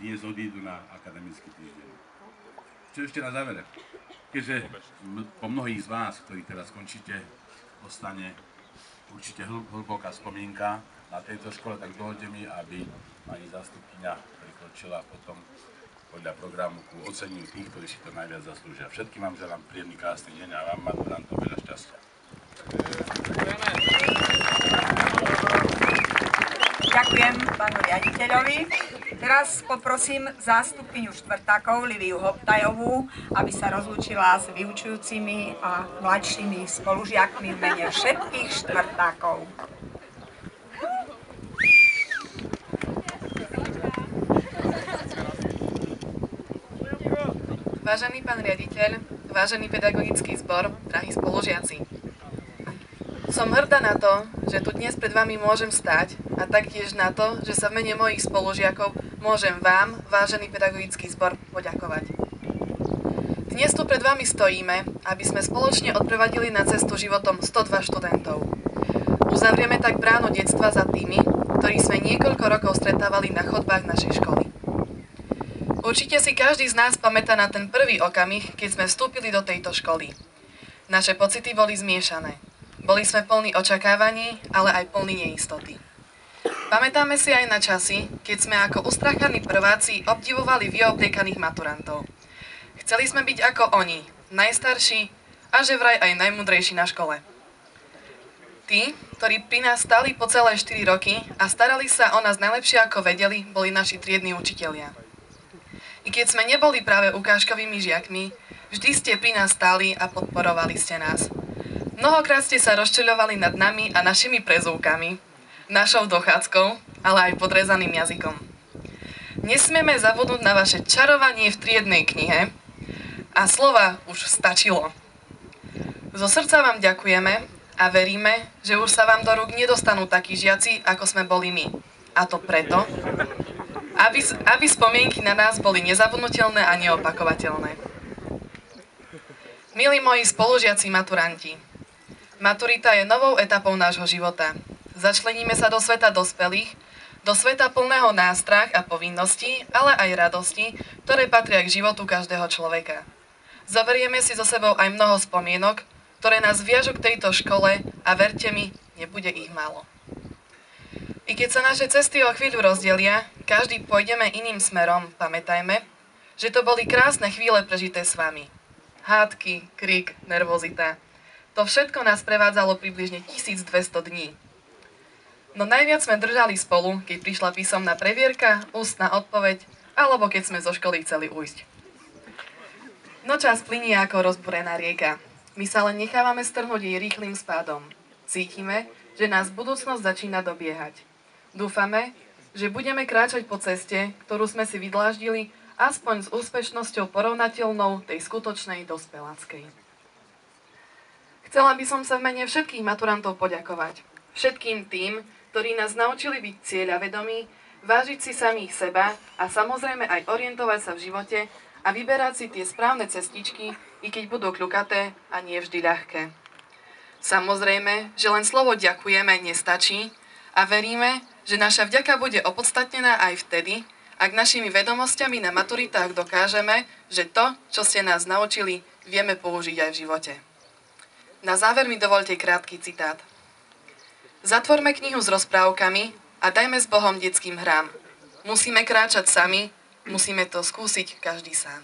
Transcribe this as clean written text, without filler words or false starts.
dnes odídu na akademický týždeň. Čo ešte na závere? Keďže po mnohých z vás, ktorí teraz skončíte, ostane určite hlboká spomienka na tejto škole, tak dovoľte mi, aby pani zástupkyňa prikročila potom podľa programu ku oceneniu tých, ktorí si to najviac zaslúžia. Všetkým vám želám príjemný, krásny deň a vám, maturantov, veľa šťastia. Ďakujem pánu riaditeľovi. Teraz poprosím zástupkyňu štvrtákov Liviu Hoptajovú, aby sa rozlúčila s vyučujúcimi a mladšími spolužiakmi v mene všetkých štvrtákov. Vážený pán riaditeľ, vážený pedagogický zbor, drahí spolužiaci. Som hrdá na to, že tu dnes pred vami môžem stáť a taktiež na to, že sa v mene mojich spolužiakov môžem vám, vážený pedagogický zbor, poďakovať. Dnes tu pred vami stojíme, aby sme spoločne odprevadili na cestu životom 102 študentov. Uzavrieme tak bránu detstva za tými, ktorí sme niekoľko rokov stretávali na chodbách našej školy. Určite si každý z nás pamätá na ten prvý okamih, keď sme vstúpili do tejto školy. Naše pocity boli zmiešané. Boli sme plní očakávaní, ale aj plní neistoty. Pamätáme si aj na časy, keď sme ako ustrachaní prváci obdivovali vyobliekaných maturantov. Chceli sme byť ako oni, najstarší a že vraj aj najmudrejší na škole. Tí, ktorí pri nás stáli po celé 4 roky a starali sa o nás najlepšie ako vedeli, boli naši triedni učitelia. I keď sme neboli práve ukážkovými žiakmi, vždy ste pri nás stáli a podporovali ste nás. Mnohokrát ste sa rozčuľovali nad nami a našimi prezúvkami, našou dochádzkou, ale aj podrezaným jazykom. Nesmieme zabudnúť na vaše čarovanie v triednej knihe a slova už stačilo. Zo srdca vám ďakujeme a veríme, že už sa vám do rúk nedostanú takí žiaci, ako sme boli my. A to preto, aby spomienky na nás boli nezabudnutelné a neopakovateľné. Milí moji spolužiaci maturanti, maturita je novou etapou nášho života. Začleníme sa do sveta dospelých, do sveta plného nástrah a povinností, ale aj radosti, ktoré patria k životu každého človeka. Zoberieme si so sebou aj mnoho spomienok, ktoré nás viažu k tejto škole a verte mi, nebude ich málo. I keď sa naše cesty o chvíľu rozdelia, každý pôjdeme iným smerom, pamätajme, že to boli krásne chvíle prežité s vami. Hádky, krik, nervozita. To všetko nás prevádzalo približne 1200 dní. No najviac sme držali spolu, keď prišla písomná previerka, ústna odpoveď, alebo keď sme zo školy chceli ujsť. No čas plynie ako rozbúrená rieka. My sa len nechávame strhnúť jej rýchlym spádom. Cítime, že nás budúcnosť začína dobiehať. Dúfame, že budeme kráčať po ceste, ktorú sme si vydláždili, aspoň s úspešnosťou porovnateľnou tej skutočnej dospeláckej. Chcela by som sa v mene všetkých maturantov poďakovať. Všetkým tým, ktorí nás naučili byť cieľavedomí, vážiť si samých seba a samozrejme aj orientovať sa v živote a vyberať si tie správne cestičky, i keď budú kľukaté a nie vždy ľahké. Samozrejme, že len slovo ďakujeme nestačí a veríme, že naša vďaka bude opodstatnená aj vtedy, ak našimi vedomosťami na maturitách dokážeme, že to, čo ste nás naučili, vieme použiť aj v živote. Na záver mi dovoľte krátky citát. Zatvorme knihu s rozprávkami a dajme s Bohom detským hrám. Musíme kráčať sami, musíme to skúsiť každý sám.